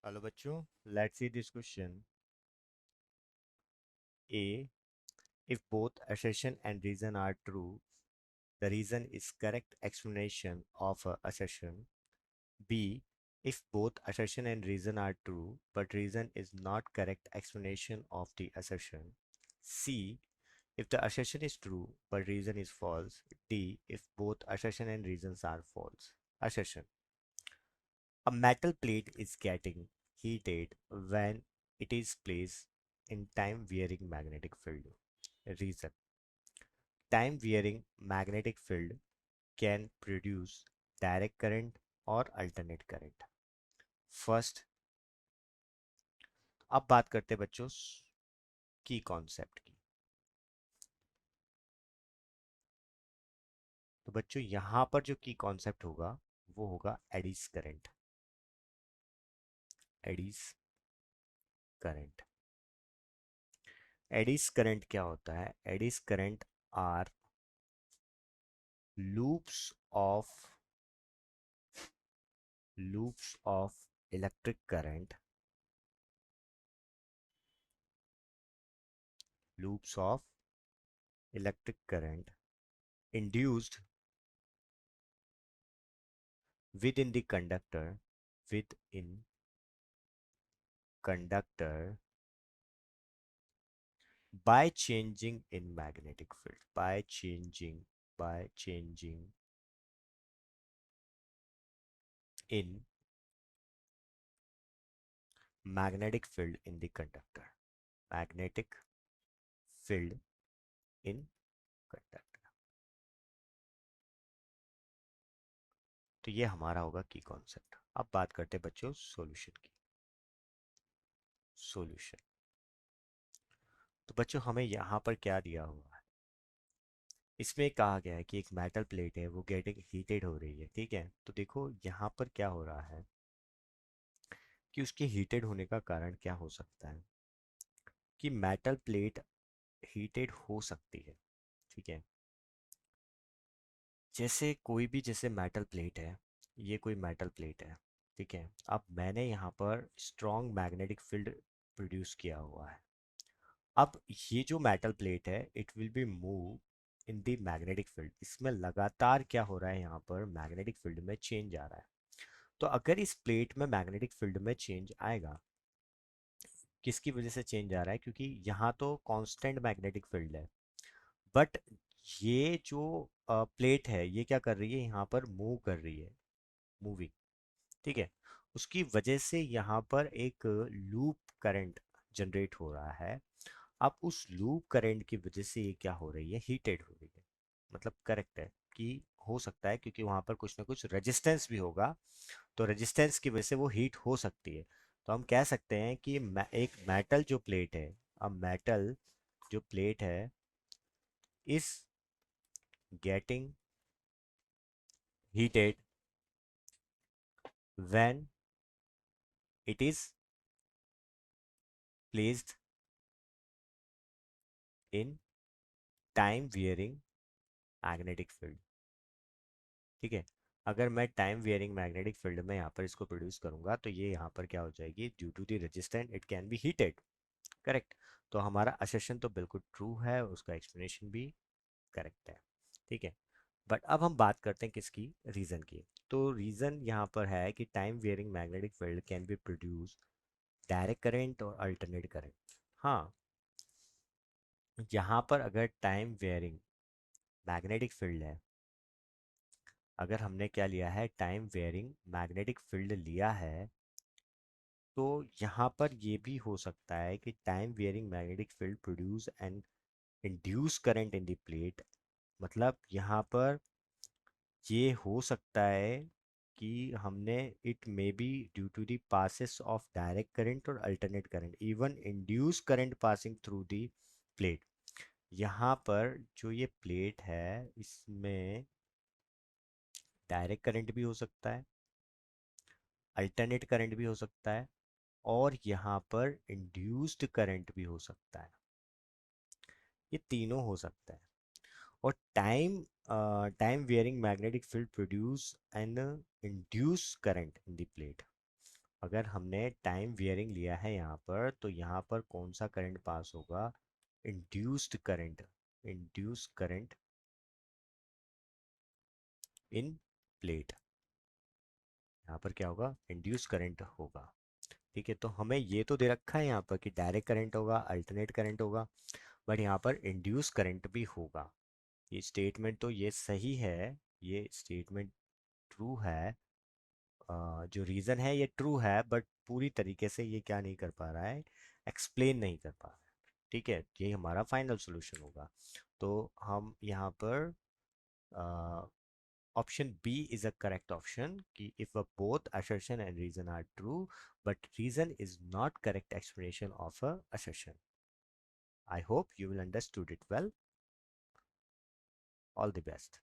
Hello बच्चों, let's see this question A. If both assertion and reason are true, the reason is correct explanation of a assertion. B. If both assertion and reason are true, but reason is not correct explanation of the assertion. C. If the assertion is true, but reason is false. D. If both assertion and reasons are false. Assertion. A metal plate is getting heated when it is placed in time-varying magnetic field. Reason: time-varying magnetic field can produce direct current or alternate current. First, अब बात करते हैं बच्चों की concept की। तो बच्चों यहाँ पर जो की कॉन्सेप्ट होगा वो होगा eddies current. Eddies current, eddies current क्या होता है? Eddies current are loops of loops of electric current, loops of electric current induced within the within conductor by changing in magnetic field, by changing in magnetic field in the conductor, magnetic field in conductor। तो ये हमारा होगा की concept. अब बात करते हैं बच्चों सॉल्यूशन की। सॉल्यूशन, तो बच्चों हमें यहाँ पर क्या दिया हुआ है? इसमें कहा गया है कि एक मेटल प्लेट है वो गेटिंग हीटेड हो रही है, ठीक है। तो देखो यहाँ पर क्या हो रहा है कि उसके हीटेड होने का कारण क्या हो सकता है कि मेटल प्लेट हीटेड हो सकती है, ठीक है। जैसे कोई भी, जैसे मेटल प्लेट है, ये कोई मेटल प्लेट है, ठीक है। अब मैंने यहाँ पर स्ट्रॉन्ग मैग्नेटिक फील्ड प्रोड्यूस किया हुआ है। अब ये जो मेटल प्लेट है it will be move in the magnetic field. इसमें लगातार क्या हो रहा है, यहाँ पर मैग्नेटिक फील्ड में चेंज आ रहा है। तो अगर इस प्लेट में मैग्नेटिक फील्ड में चेंज आएगा, किसकी वजह से चेंज आ रहा है? क्योंकि यहाँ तो कांस्टेंट मैग्नेटिक फील्ड है, बट ये जो प्लेट है ये क्या कर रही है, यहाँ पर मूव कर रही है, मूविंग, ठीक है। उसकी वजह से यहाँ पर एक लूप करंट जनरेट हो रहा है। अब उस लूप करंट की वजह से ये क्या हो रही है, हीटेड हो रही है। मतलब करेक्ट है कि हो सकता है, क्योंकि वहां पर कुछ ना कुछ रेजिस्टेंस भी होगा, तो रेजिस्टेंस की वजह से वो हीट हो सकती है। तो हम कह सकते हैं कि एक मेटल जो प्लेट है, अब मेटल जो प्लेट है is getting heated when it is placed in time varying magnetic field, ठीक है। अगर मैं टाइम वेयरिंग मैग्नेटिक फील्ड में यहाँ पर इसको प्रोड्यूस करूंगा तो ये यहाँ पर क्या हो जाएगी, due to the resistant it can be heated. Correct. तो हमारा असेशन तो बिल्कुल ट्रू है, उसका एक्सप्लेनेशन भी करेक्ट है, ठीक है। बट अब हम बात करते हैं किसकी, रीजन की। तो रीजन यहाँ पर है कि time varying magnetic field can be produce direct current और अल्टरनेट करंट। हाँ, यहाँ पर अगर टाइम वेयरिंग मैग्नेटिक फील्ड है, अगर हमने क्या लिया है, टाइम वेयरिंग मैग्नेटिक फील्ड लिया है, तो यहाँ पर ये भी हो सकता है कि time varying magnetic field produce and induce current in the plate. मतलब यहाँ पर ये हो सकता है कि हमने, it may be due to the passes of direct current और alternate current, even induce current passing through the plate. यहाँ पर जो ये प्लेट है इसमें डायरेक्ट करंट भी हो सकता है, अल्टरनेट करंट भी हो सकता है, और यहाँ पर इंड्यूस्ड करंट भी हो सकता है। ये तीनों हो सकता है। और time varying magnetic field produce and induce current in the plate. अगर हमने टाइम वियरिंग लिया है यहाँ पर, तो यहाँ पर कौन सा करंट पास होगा? Induced current. Induced current in plate. यहाँ पर क्या होगा? इंड्यूस्ड करंट होगा। ठीक है, तो हमें ये तो दे रखा है यहाँ पर कि डायरेक्ट करंट होगा, अल्टरनेट करंट होगा, बट यहाँ पर इंड्यूस करंट भी होगा। ये स्टेटमेंट तो ये सही है, ये स्टेटमेंट ट्रू है। जो रीज़न है ये ट्रू है, बट पूरी तरीके से ये क्या नहीं कर पा रहा है, एक्सप्लेन नहीं कर पा रहा है। ठीक है, ये हमारा फाइनल सॉल्यूशन होगा। तो हम यहाँ पर option B is a correct option कि if both assertion and reason are true but reason is not correct explanation of a assertion. I hope you will understood it well. All the best.